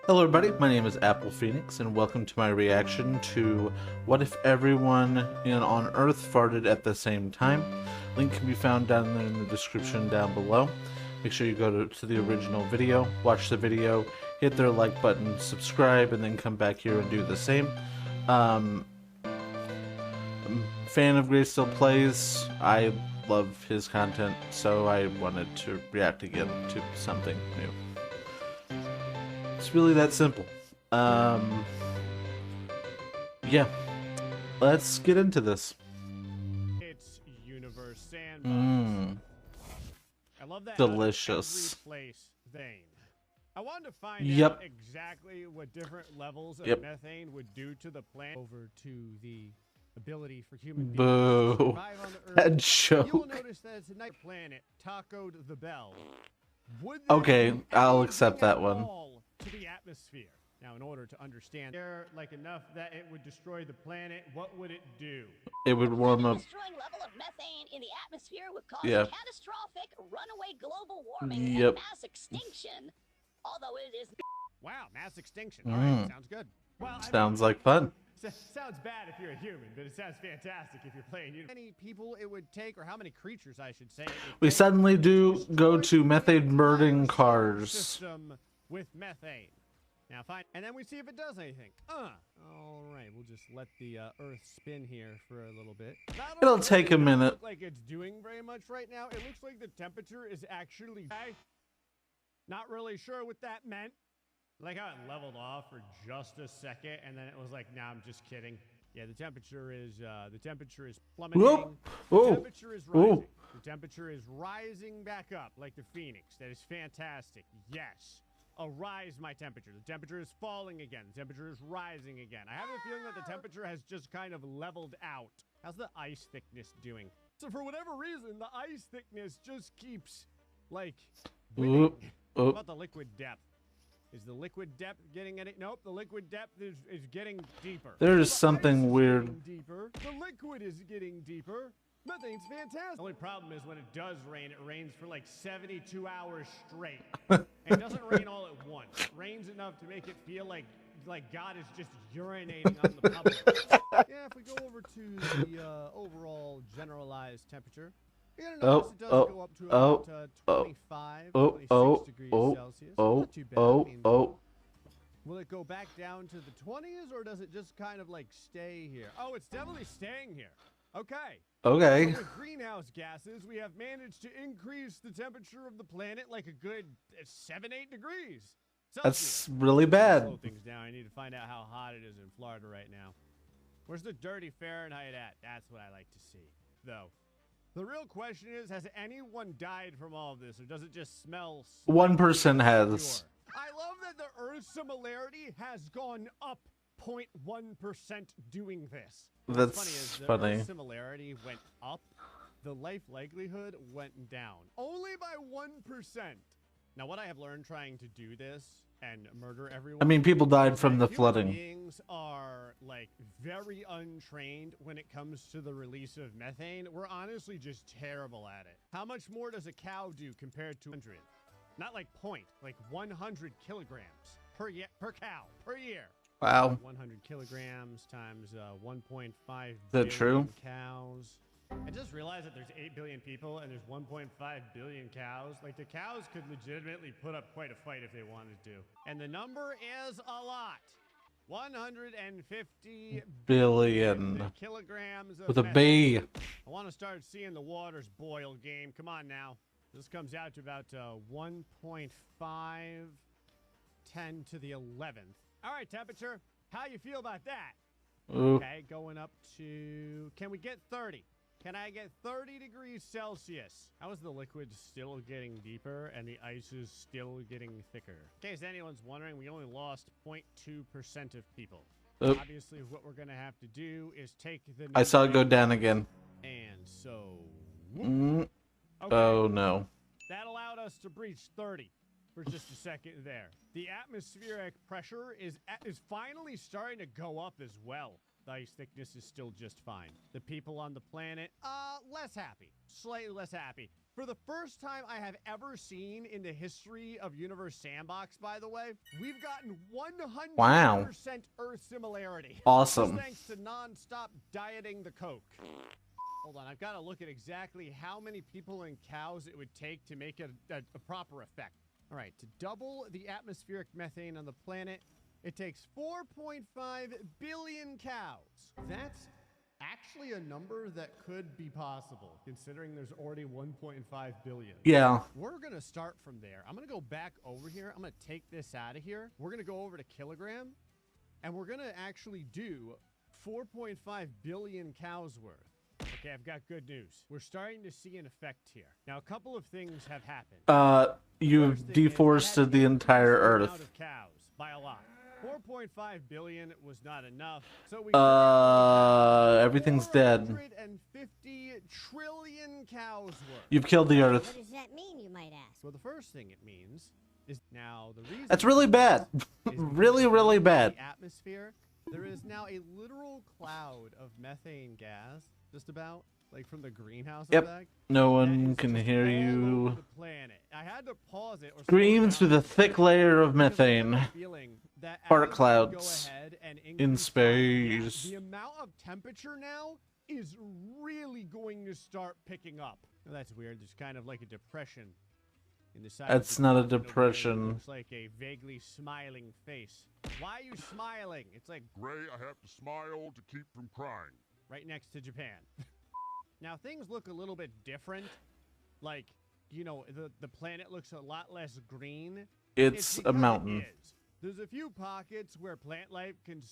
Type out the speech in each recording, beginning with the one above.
Hello everybody, my name is Apple Phoenix and welcome to my reaction to What If Everyone on Earth Farted at the Same Time. Link can be found down there in the description down below. Make sure you go to the original video, watch the video, hit their like button, subscribe, and then come back here and do the same. I'm a fan of GrayStillPlays. I love his content, so I wanted to react again to something new. It's really that simple. Yeah, let's get into this. It's Universe Sandbox. I love that. Delicious. Place thing. I wanted to find out exactly what different levels of methane would do to the planet. Over to the ability for human beings to survive on the Earth. That joke. You will notice that it's a night planet, Taco the Bell. Okay, I'll accept that one. To the atmosphere. Now, in order to understand air like enough that it would destroy the planet, what would it do? It would warm up. Destroying level of methane in the atmosphere would cause catastrophic runaway global warming and mass extinction. Although it is wow, mass extinction. All right, sounds good. Well, sounds like fun. Sounds bad if you're a human, but it sounds fantastic if you're playing. How many people it would take, or how many creatures, I should say. We suddenly do go to methane burning cars. System with methane. Now fine, and then we see if it does anything. All right, we'll just let the Earth spin here for a little bit. It'll take a minute. Look like it's doing very much right now. It looks like the temperature is actually not really sure what that meant. Like how it leveled off for just a second, and then it was like, "Nah, I'm just kidding." Yeah, the temperature is plummeting. The temperature is rising. The temperature is rising back up like the Phoenix. That is fantastic. Yes. Rise my temperature. The temperature is falling again. The temperature is rising again. I have a feeling that the temperature has just kind of leveled out. How's the ice thickness doing? So for whatever reason, the ice thickness just keeps like winning. What about the liquid depth? Is the liquid depth getting any? Nope, the liquid depth is getting deeper. There's something weird. Deeper. The liquid is getting deeper. Methane's fantastic. The only problem is when it does rain, it rains for like 72 hours straight. It doesn't rain all at once. It rains enough to make it feel like God is just urinating on the public. Yeah, if we go over to the overall generalized temperature, you're gonna notice it does go up to about 25, 26 degrees Celsius. Not too bad. I mean, will it go back down to the 20s, or does it just kind of like stay here? Oh, it's definitely staying here. Okay. Okay. So with greenhouse gases, we have managed to increase the temperature of the planet like a good 7-8 degrees. That's really bad. Slow things down. I need to find out how hot it is in Florida right now. Where's the dirty Fahrenheit at? That's what I like to see. Though, the real question is, has anyone died from all of this, or does it just smell? One person has. I love that the Earth similarity has gone up 0.1% doing this. That's funny. The Earth similarity went up. The life likelihood went down. Only by 1%. Now, what I have learned trying to do this and murder everyone. I mean, people died from the flooding. Human beings are like very untrained when it comes to the release of methane. We're honestly just terrible at it. How much more does a cow do compared to 100? Not like like 100 kilograms per cow per year. Wow. 100 kilograms times 1.5 billion cows. I just realized that there's 8 billion people and there's 1.5 billion cows. Like, the cows could legitimately put up quite a fight if they wanted to. And the number is a lot. 150 billion kilograms of with a B. I want to start seeing the waters boil, game. Come on now. This comes out to about 1.5 10 to the 11th. All right, temperature. How you feel about that? Okay, going up to... Can we get 30? Can I get 30 degrees Celsius? How is the liquid still getting deeper and the ice is still getting thicker? In case anyone's wondering, we only lost 0.2% of people. Obviously, what we're going to have to do is take the... I saw it go down again. And so... Okay. Oh, no. That allowed us to breach 30. For just a second there. The atmospheric pressure is finally starting to go up as well. The ice thickness is still just fine. The people on the planet, less happy. Slightly less happy. For the first time I have ever seen in the history of Universe Sandbox, by the way, we've gotten 100% Earth similarity. Awesome. Just thanks to non-stop dieting the Coke. Hold on, I've got to look at exactly how many people and cows it would take to make a proper effect. All right, to double the atmospheric methane on the planet, it takes 4.5 billion cows. That's actually a number that could be possible, considering there's already 1.5 billion. Yeah. We're going to start from there. I'm going to go back over here. I'm going to take this out of here. We're going to go over to kilogram, and we're going to actually do 4.5 billion cows worth. Okay, I've got good news. We're starting to see an effect here. Now, a couple of things have happened. You've deforested the entire Earth. Of cows by a lot. 4.5 billion was not enough. So we everything's dead. 450 trillion cows worth. You've killed the Earth. What does that mean, you might ask? Well, the first thing it means is now the reason That's really bad. really, really bad. The atmosphere, there is now a literal cloud of methane gas, just about. Like from the greenhouse effect. No one can hear you. The planet. I had to pause it. Scream through the thick layer of methane. Fart clouds in space. The amount of temperature now is really going to start picking up. Oh, that's weird. There's kind of like a depression in the side. That's not a depression. Looks like a vaguely smiling face. Why are you smiling? It's like Gray, I have to smile to keep from crying. Right next to Japan. Now, things look a little bit different. Like, you know, the planet looks a lot less green. It's a mountain. There's a few pockets where plant life can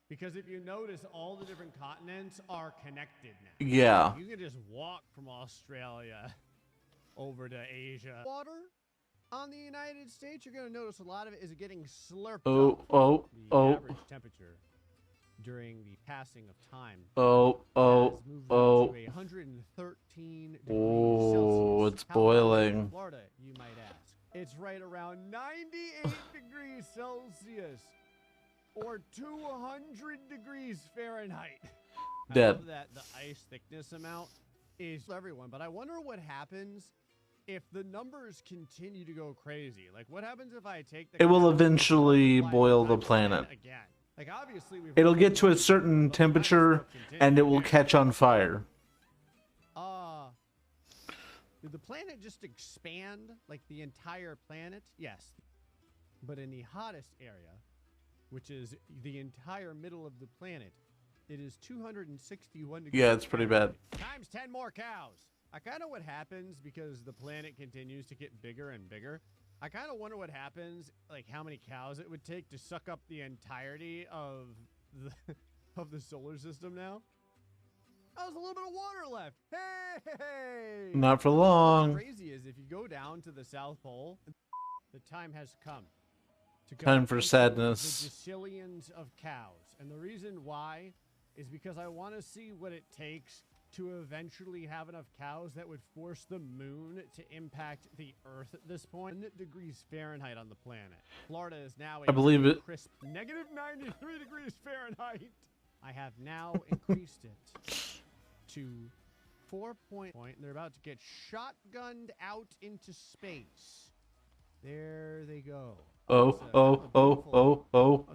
because if you notice, all the different continents are connected now. Yeah. You can just walk from Australia over to Asia. Water on the United States, you're going to notice a lot of it is getting slurped up. The average temperature during the passing of time. To 113 degrees Celsius. It's boiling. Florida, you might ask. It's right around 98 degrees Celsius or 200 degrees Fahrenheit. Dead. I love that the ice thickness amount is for everyone, but I wonder what happens if the numbers continue to go crazy. Like, what happens if I take the... It will eventually boil the planet. Again. Like, obviously, it'll get to a certain temperature, and it will catch on fire. Did the planet just expand, like the entire planet? Yes. But in the hottest area, which is the entire middle of the planet, it is 261 degrees. Yeah, it's pretty bad. Times 10 more cows. I kind of what happens because the planet continues to get bigger and bigger. I kind of wonder what happens, like how many cows it would take to suck up the entirety of the solar system now. Oh, there's a little bit of water left. Hey! Not for long. What's crazy is if you go down to the South Pole, the time has come. Time for sadness. The decillions of cows. And the reason why is because I want to see what it takes to eventually have enough cows that would force the moon to impact the Earth at this point. 100 degrees Fahrenheit on the planet. Florida is now I believe it. Crisp negative 93 degrees Fahrenheit. I have now increased it to 4 point. They're about to get shotgunned out into space. There they go. It's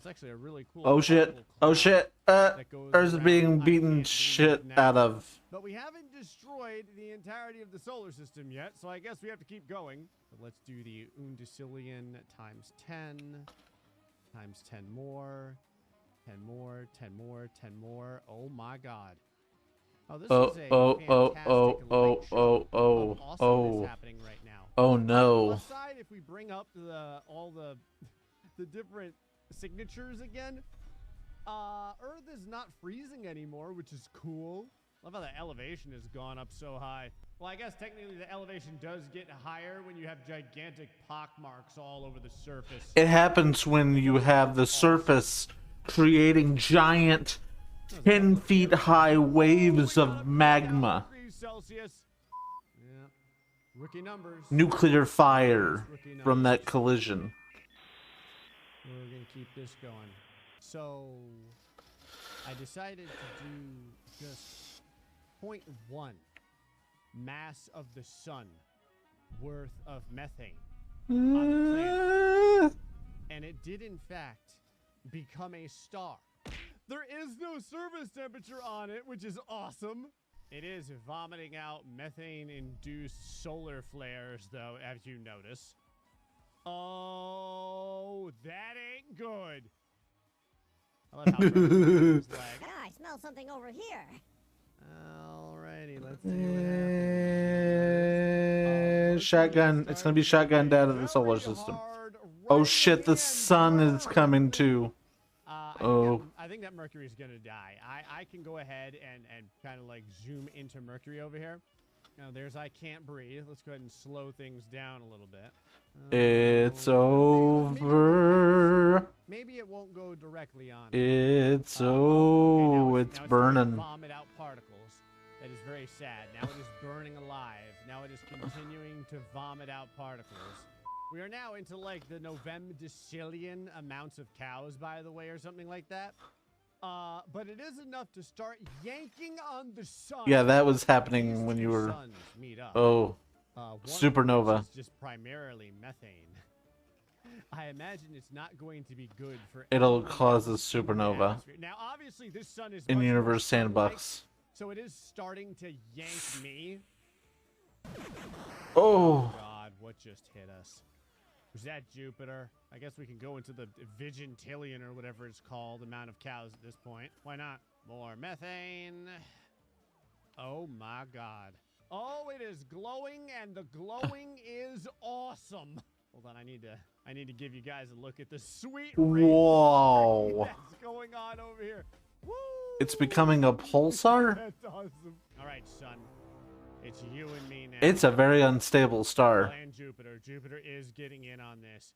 actually a really cool. Oh shit. Earth's being beaten shit out of. But we haven't destroyed the entirety of the solar system yet, so I guess we have to keep going. But let's do the undecillion times 10 times 10 more. 10 more, 10 more, 10 more. Oh my god. Oh, this is happening right now. Oh no. Aside, if we bring up all the different signatures again, Earth is not freezing anymore, which is cool. Love how the elevation has gone up so high. Well, I guess technically the elevation does get higher when you have gigantic pock marks all over the surface. It happens when you have the surface creating giant 10 feet high waves of magma. Yeah. Rookie numbers. Nuclear fire from that collision. We're going to keep this going. So I decided to do just 0.1 mass of the sun worth of methane on the planet. And it did, in fact, become a star. There is no surface temperature on it, which is awesome. It is vomiting out methane-induced solar flares, though, as you notice. Oh, that ain't good. I love how Mercury's like, I smell something over here. alrighty, let's see what happens. Shotgun. It's gonna be shotgunned out of the solar system. Oh shit! The sun is coming too. I think that Mercury's gonna die. I can go ahead and kind of like zoom into Mercury over here. Now there's I can't breathe. Let's go ahead and slow things down a little bit. It's over. Maybe it won't go directly on. It's now it's going to burning. vomit out particles. That is very sad. Now it is burning alive. Now it is continuing to vomit out particles. We are now into like the November-decillion amounts of cows, by the way, or something like that. But it is enough to start yanking on the sun. Yeah, that was happening when you were. Oh, supernova. It's just primarily methane. I imagine it's not going to be good for. It'll cause a supernova. Now, obviously, this sun is In much Universe more Sandbox. so it is starting to yank me. Oh. God, what just hit us? Was that Jupiter? I guess we can go into the Vigintillion or whatever it's called, amount of cows at this point. Why not? More methane. Oh my God. Oh, it is glowing, and the glowing is awesome. Hold on, I need to give you guys a look at the sweet Whoa. that's going on over here. Woo! It's becoming a pulsar? That's awesome. All right, son. It's you and me now. It's a very unstable star. And Jupiter. Jupiter is getting in on this.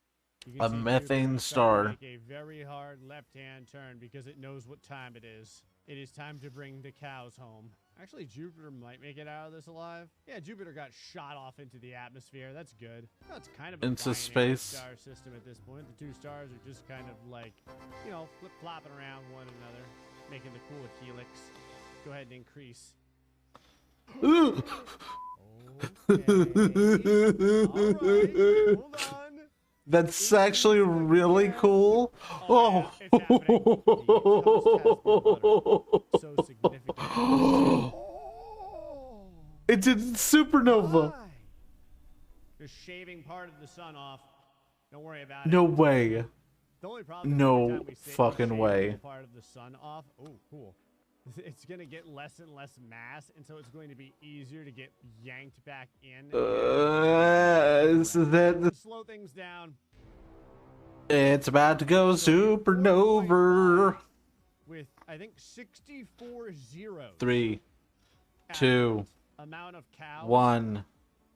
A methane star. Make a very hard left-hand turn because it knows what time it is. It is time to bring the cows home. Actually, Jupiter might make it out of this alive. Yeah, Jupiter got shot off into the atmosphere. That's good. That's kind of a Into binary space. star system at this point. The two stars are just kind of like, you know, flip-flopping around one another, making the cool helix. Go ahead and increase. Okay. All right. Hold on. That's actually really cool. Oh. It's happening. So significant. It did supernova. Why? Just shaving part of the sun off. Don't worry about it. No way. The only problem is No every time we fucking shave way. part of the sun off. Oh, cool. It's going to get less and less mass, and so it's going to be easier to get yanked back in. So that Slow things down. it's about to go supernova. With, I think, 64 zeros. 3, 2, amount of cows 1,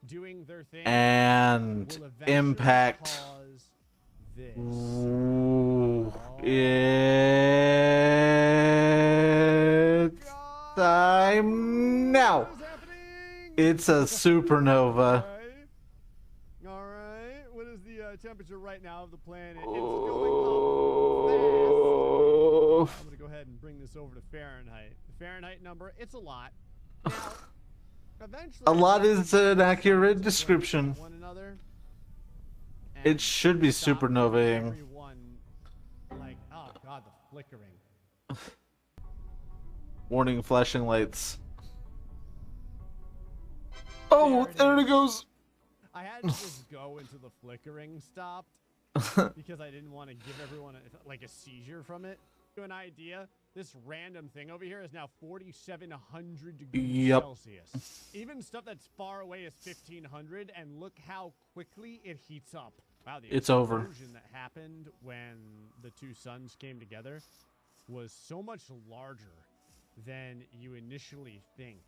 doing their thing and will eventually impact. cause this. Ooh, it's time now. What is happening? It's a supernova. All right. What is the temperature right now of the planet? It's Oh. going up fast. I'm going to go ahead and bring this over to Fahrenheit. The Fahrenheit number, it's a lot. Now, eventually, A lot is an accurate description. one another. It should be Stop supernovaing. everyone, like, oh God, the flickering. Warning flashing lights. Oh, there it goes. I had to just go until the flickering stopped because I didn't want to give everyone like a seizure from it. To an idea, this random thing over here is now 4,700 degrees Celsius. Even stuff that's far away is 1,500, and look how quickly it heats up. Wow, the It's over. explosion that happened when the two suns came together was so much larger than you initially think.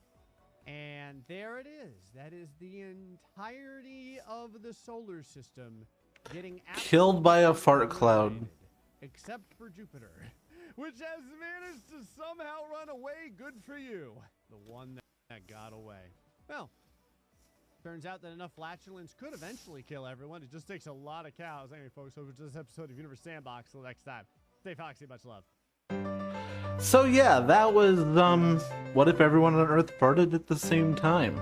And there it is. That is the entirety of the solar system getting Killed by a fart cloud. eliminated, except for Jupiter, which has managed to somehow run away. Good for you. The one that got away. Well, turns out that enough flatulence could eventually kill everyone. It just takes a lot of cows. Anyway, folks, over to this episode of Universe Sandbox. Till next time, stay foxy, much love. So yeah, that was what if everyone on Earth farted at the same time?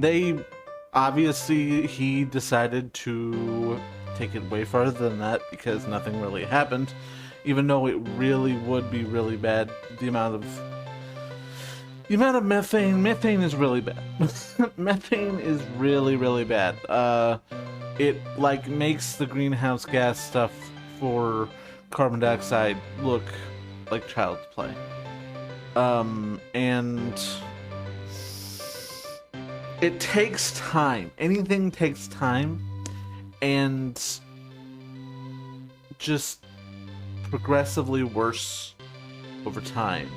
They obviously he decided to take it way farther than that because nothing really happened, even though it really would be really bad. The amount of methane is really bad. Methane is really bad. It like makes the greenhouse gas stuff for carbon dioxide look like child's play. And it takes time. Anything takes time, and just progressively worse over time.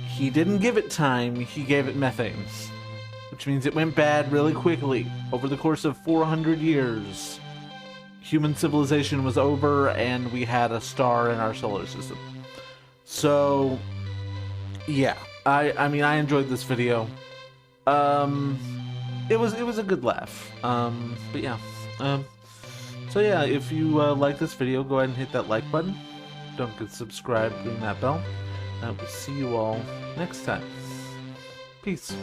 He didn't give it time, he gave it methane, which means it went bad really quickly. Over the course of 400 years, human civilization was over and we had a star in our solar system. So, yeah, I mean, I enjoyed this video. It was a good laugh. But yeah, so yeah, if you like this video, go ahead and hit that like button. Don't forget to subscribe, ring that bell. And I will see you all next time. Peace.